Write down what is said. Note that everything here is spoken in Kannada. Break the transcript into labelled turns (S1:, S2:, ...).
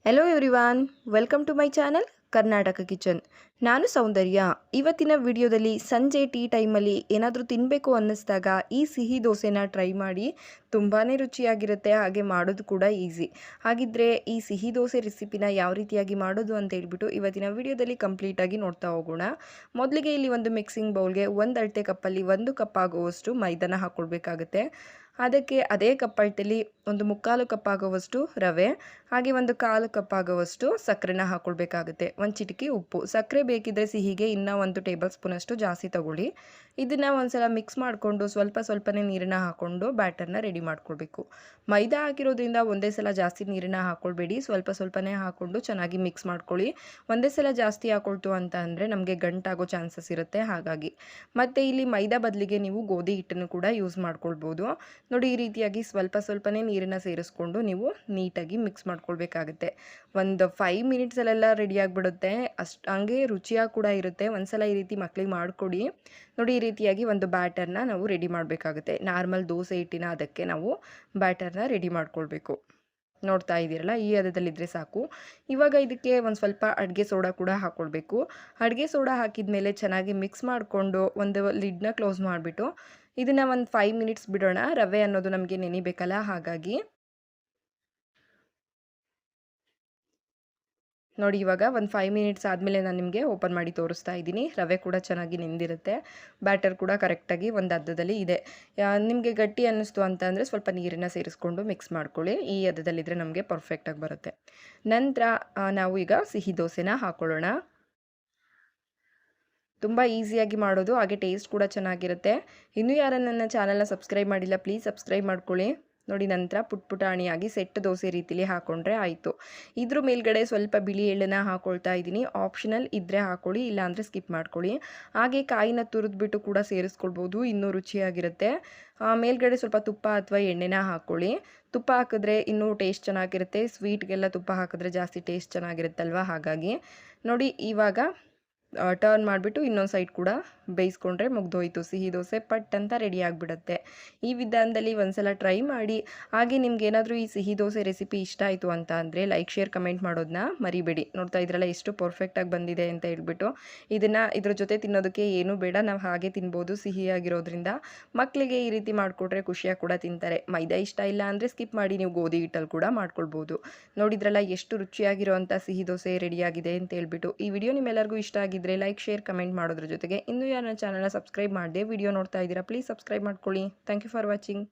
S1: Hello everyone, welcome to my channel Karnataka kitchen. ನಾನು ಸೌಂದರ್ಯ. ಇವತ್ತಿನ ವಿಡಿಯೋದಲ್ಲಿ ಸಂಜೆ ಟೀ ಟೈಮಲ್ಲಿ ಏನಾದರೂ ತಿನ್ನಬೇಕು ಅನ್ನಿಸ್ದಾಗ ಈ ಸಿಹಿ ದೋಸೆನ ಟ್ರೈ ಮಾಡಿ. ತುಂಬಾ ರುಚಿಯಾಗಿರುತ್ತೆ, ಹಾಗೆ ಮಾಡೋದು ಕೂಡ ಈಸಿ. ಹಾಗಿದ್ದರೆ ಈ ಸಿಹಿ ದೋಸೆ ರೆಸಿಪಿನ ಯಾವ ರೀತಿಯಾಗಿ ಮಾಡೋದು ಅಂತ ಹೇಳ್ಬಿಟ್ಟು ಇವತ್ತಿನ ವಿಡಿಯೋದಲ್ಲಿ ಕಂಪ್ಲೀಟಾಗಿ ನೋಡ್ತಾ ಹೋಗೋಣ. ಮೊದಲಿಗೆ ಇಲ್ಲಿ ಒಂದು ಮಿಕ್ಸಿಂಗ್ ಬೌಲ್ಗೆ ಒಂದು ಅಳತೆ ಕಪ್ಪಲ್ಲಿ 1 ಕಪ್ ಆಗುವಷ್ಟು ಮೈದಾನ ಹಾಕ್ಕೊಳ್ಬೇಕಾಗುತ್ತೆ. ಅದಕ್ಕೆ ಅದೇ ಕಪ್ ಅಳತೆಯಲ್ಲಿ ಒಂದು 3/4 ಕಪ್ ಆಗುವಷ್ಟು ರವೆ, ಹಾಗೆ ಒಂದು 1/4 ಕಪ್ ಆಗುವಷ್ಟು ಸಕ್ಕರೆನ ಹಾಕ್ಕೊಳ್ಬೇಕಾಗುತ್ತೆ. ಒಂದು ಚಿಟಿಕೆ ಉಪ್ಪು. ಸಕ್ಕರೆ ಬೇಕಿದ್ದರೆ ಸಿಹಿಗೆ ಇನ್ನೂ 1 ಟೇಬಲ್ ಸ್ಪೂನಷ್ಟು ಜಾಸ್ತಿ ತಗೊಳ್ಳಿ. ಇದನ್ನು ಒಂದ್ಸಲ ಮಿಕ್ಸ್ ಮಾಡಿಕೊಂಡು ಸ್ವಲ್ಪನೇ ನೀರನ್ನು ಹಾಕ್ಕೊಂಡು ಬ್ಯಾಟರ್ನ ರೆಡಿ ಮಾಡ್ಕೊಳ್ಬೇಕು. ಮೈದಾ ಹಾಕಿರೋದ್ರಿಂದ ಒಂದೇ ಸಲ ಜಾಸ್ತಿ ನೀರನ್ನು ಹಾಕ್ಕೊಳ್ಬೇಡಿ, ಸ್ವಲ್ಪನೇ ಹಾಕ್ಕೊಂಡು ಚೆನ್ನಾಗಿ ಮಿಕ್ಸ್ ಮಾಡ್ಕೊಳ್ಳಿ. ಒಂದೇ ಸಲ ಜಾಸ್ತಿ ಹಾಕೊಳ್ತು ಅಂತ ಅಂದರೆ ನಮಗೆ ಗಂಟಾಗೋ ಚಾನ್ಸಸ್ ಇರುತ್ತೆ. ಹಾಗಾಗಿ ಮತ್ತು ಇಲ್ಲಿ ಮೈದಾ ಬದಲಿಗೆ ನೀವು ಗೋಧಿ ಹಿಟ್ಟನ್ನು ಕೂಡ ಯೂಸ್ ಮಾಡ್ಕೊಳ್ಬೋದು. ನೋಡಿ, ಈ ರೀತಿಯಾಗಿ ಸ್ವಲ್ಪನೇ ನೀರನ್ನು ಸೇರಿಸ್ಕೊಂಡು ನೀವು ನೀಟಾಗಿ ಮಿಕ್ಸ್ ಮಾಡ್ಕೊಳ್ಬೇಕಾಗುತ್ತೆ. ಒಂದು 5 ಮಿನಿಟ್ಸಲ್ಲೆಲ್ಲ ರೆಡಿ ಆಗಿಬಿಡುತ್ತೆ. ಹಂಗೆ ರುಚಿಯಾಗಿ ಕೂಡ ಇರುತ್ತೆ. ಒಂದ್ಸಲ ಈ ರೀತಿ ಮಕ್ಕಳಿಗೆ ಮಾಡಿಕೊಡಿ. ನೋಡಿ, ಈ ರೀತಿಯಾಗಿ ಒಂದು ಬ್ಯಾಟರ್ನ ನಾವು ರೆಡಿ ಮಾಡಬೇಕಾಗುತ್ತೆ. ನಾರ್ಮಲ್ ದೋಸೆ ಹಿಟ್ಟಿನ ಅದಕ್ಕೆ ನಾವು ಬ್ಯಾಟರ್ನ ರೆಡಿ ಮಾಡ್ಕೊಳ್ಬೇಕು. ನೋಡ್ತಾ ಇದ್ದೀರಲ್ಲ, ಈ ಹದದಲ್ಲಿದ್ದರೆ ಸಾಕು. ಇವಾಗ ಇದಕ್ಕೆ ಒಂದು ಸ್ವಲ್ಪ ಅಡುಗೆ ಸೋಡಾ ಕೂಡ ಹಾಕ್ಕೊಳ್ಬೇಕು. ಅಡುಗೆ ಸೋಡಾ ಹಾಕಿದ ಮೇಲೆ ಚೆನ್ನಾಗಿ ಮಿಕ್ಸ್ ಮಾಡಿಕೊಂಡು ಒಂದು ಲಿಡ್ನ ಕ್ಲೋಸ್ ಮಾಡಿಬಿಟ್ಟು ಇದನ್ನು ಒಂದು 5 ಮಿನಿಟ್ಸ್ ಬಿಡೋಣ. ರವೆ ಅನ್ನೋದು ನಮಗೆ ನೆನಿಬೇಕಲ್ಲ, ಹಾಗಾಗಿ ನೋಡಿ, ಇವಾಗ ಒಂದು 5 ಮಿನಿಟ್ಸ್ ಆದಮೇಲೆ ನಾನು ನಿಮಗೆ ಓಪನ್ ಮಾಡಿ ತೋರಿಸ್ತಾ ಇದ್ದೀನಿ. ರವೆ ಕೂಡ ಚೆನ್ನಾಗಿ ನೆಂದಿರುತ್ತೆ. ಬ್ಯಾಟರ್ ಕೂಡ ಕರೆಕ್ಟಾಗಿ ಒಂದು ಹದದಲ್ಲಿ ಇದೆ. ನಿಮಗೆ ಗಟ್ಟಿ ಅನ್ನಿಸ್ತು ಅಂತ ಅಂದರೆ ಸ್ವಲ್ಪ ನೀರನ್ನು ಸೇರಿಸ್ಕೊಂಡು ಮಿಕ್ಸ್ ಮಾಡ್ಕೊಳ್ಳಿ. ಈ ಹದದಲ್ಲಿದ್ದರೆ ನಮಗೆ ಪರ್ಫೆಕ್ಟಾಗಿ ಬರುತ್ತೆ. ನಂತರ ನಾವು ಈಗ ಸಿಹಿ ದೋಸೆನ ಹಾಕ್ಕೊಳ್ಳೋಣ. ತುಂಬ ಈಸಿಯಾಗಿ ಮಾಡೋದು, ಹಾಗೆ ಟೇಸ್ಟ್ ಕೂಡ ಚೆನ್ನಾಗಿರುತ್ತೆ. ಇನ್ನೂ ಯಾರು ನನ್ನ ಚಾನಲ್ನ ಸಬ್ಸ್ಕ್ರೈಬ್ ಮಾಡಿಲ್ಲ, ಪ್ಲೀಸ್ ಸಬ್ಸ್ಕ್ರೈಬ್ ಮಾಡ್ಕೊಳ್ಳಿ. ನೋಡಿ, ನಂತರ ಪುಟಾಣಿಯಾಗಿ ಸೆಟ್ ದೋಸೆ ರೀತಿಲಿ ಹಾಕ್ಕೊಂಡ್ರೆ ಆಯಿತು. ಇದ್ರ ಮೇಲ್ಗಡೆ ಸ್ವಲ್ಪ ಬಿಳಿ ಎಳ್ಳನ್ನು ಹಾಕ್ಕೊಳ್ತಾ ಇದ್ದೀನಿ. ಆಪ್ಷನಲ್ ಇದ್ದರೆ ಹಾಕ್ಕೊಳ್ಳಿ, ಇಲ್ಲಾಂದರೆ ಸ್ಕಿಪ್ ಮಾಡ್ಕೊಳ್ಳಿ. ಹಾಗೆ ಕಾಯಿನ ತುರಿದ್ಬಿಟ್ಟು ಕೂಡ ಸೇರಿಸ್ಕೊಳ್ಬೋದು, ಇನ್ನೂ ರುಚಿಯಾಗಿರುತ್ತೆ. ಮೇಲ್ಗಡೆ ಸ್ವಲ್ಪ ತುಪ್ಪ ಅಥವಾ ಎಣ್ಣೆನ ಹಾಕ್ಕೊಳ್ಳಿ. ತುಪ್ಪ ಹಾಕಿದ್ರೆ ಇನ್ನೂ ಟೇಸ್ಟ್ ಚೆನ್ನಾಗಿರುತ್ತೆ. ಸ್ವೀಟ್ಗೆಲ್ಲ ತುಪ್ಪ ಹಾಕಿದ್ರೆ ಜಾಸ್ತಿ ಟೇಸ್ಟ್ ಚೆನ್ನಾಗಿರುತ್ತಲ್ವ, ಹಾಗಾಗಿ ನೋಡಿ ಇವಾಗ ಟರ್ನ್ ಮಾಡಿಬಿಟ್ಟು ಇನ್ನೊಂದು ಸೈಡ್ ಕೂಡ ಬೇಯಿಸ್ಕೊಂಡ್ರೆ ಮುಗ್ದೋಯ್ತು. ಸಿಹಿ ದೋಸೆ ಪಟ್ ಅಂತ ರೆಡಿ ಆಗಿಬಿಡುತ್ತೆ. ಈ ವಿಧಾನದಲ್ಲಿ ಒಂದ್ಸಲ ಟ್ರೈ ಮಾಡಿ. ಹಾಗೆ ನಿಮ್ಗೇನಾದರೂ ಈ ಸಿಹಿ ದೋಸೆ ರೆಸಿಪಿ ಇಷ್ಟ ಆಯಿತು ಅಂತ ಅಂದರೆ ಲೈಕ್, ಶೇರ್, ಕಮೆಂಟ್ ಮಾಡೋದನ್ನ ಮರಿಬೇಡಿ. ನೋಡ್ತಾ ಇದ್ರಲ್ಲ ಎಷ್ಟು ಪರ್ಫೆಕ್ಟಾಗಿ ಬಂದಿದೆ ಅಂತ ಹೇಳ್ಬಿಟ್ಟು. ಇದನ್ನು ಇದ್ರ ಜೊತೆ ತಿನ್ನೋದಕ್ಕೆ ಏನೂ ಬೇಡ, ನಾವು ಹಾಗೆ ತಿನ್ಬೋದು ಸಿಹಿಯಾಗಿರೋದ್ರಿಂದ. ಮಕ್ಕಳಿಗೆ ಈ ರೀತಿ ಮಾಡಿಕೊಟ್ರೆ ಖುಷಿಯಾಗಿ ಕೂಡ ತಿಂತಾರೆ. ಮೈದಾ ಇಷ್ಟ ಇಲ್ಲ ಅಂದರೆ ಸ್ಕಿಪ್ ಮಾಡಿ, ನೀವು ಗೋಧಿ ಹಿಟ್ಟಲ್ಲಿ ಕೂಡ ಮಾಡ್ಕೊಳ್ಬೋದು. ನೋಡಿದ್ರಲ್ಲ ಎಷ್ಟು ರುಚಿಯಾಗಿರೋವಂಥ ಸಿಹಿ ದೋಸೆ ರೆಡಿಯಾಗಿದೆ ಅಂತ ಹೇಳ್ಬಿಟ್ಟು. ಈ ವಿಡಿಯೋ ನಿಮ್ಮೆಲ್ಲರಿಗೂ ಇಷ್ಟ ಆಗಿದ್ರೆ ಲೈಕ್, ಶೇರ್, ಕಮೆಂಟ್ ಮಾಡೋದ್ರ ಜೊತೆಗೆ ಇನ್ನೂ ಯಾರು ನನ್ನ ಚಾನಲ್ನ ಸಬ್ಸ್ಕ್ರೈಬ್ ಮಾಡದೆ ವಿಡಿಯೋ ನೋಡ್ತಾ ಇದ್ದೀರಾ, ಪ್ಲೀಸ್ ಸಬ್ಸ್ಕ್ರೈಬ್ ಮಾಡ್ಕೊಳ್ಳಿ. Thank you for watching.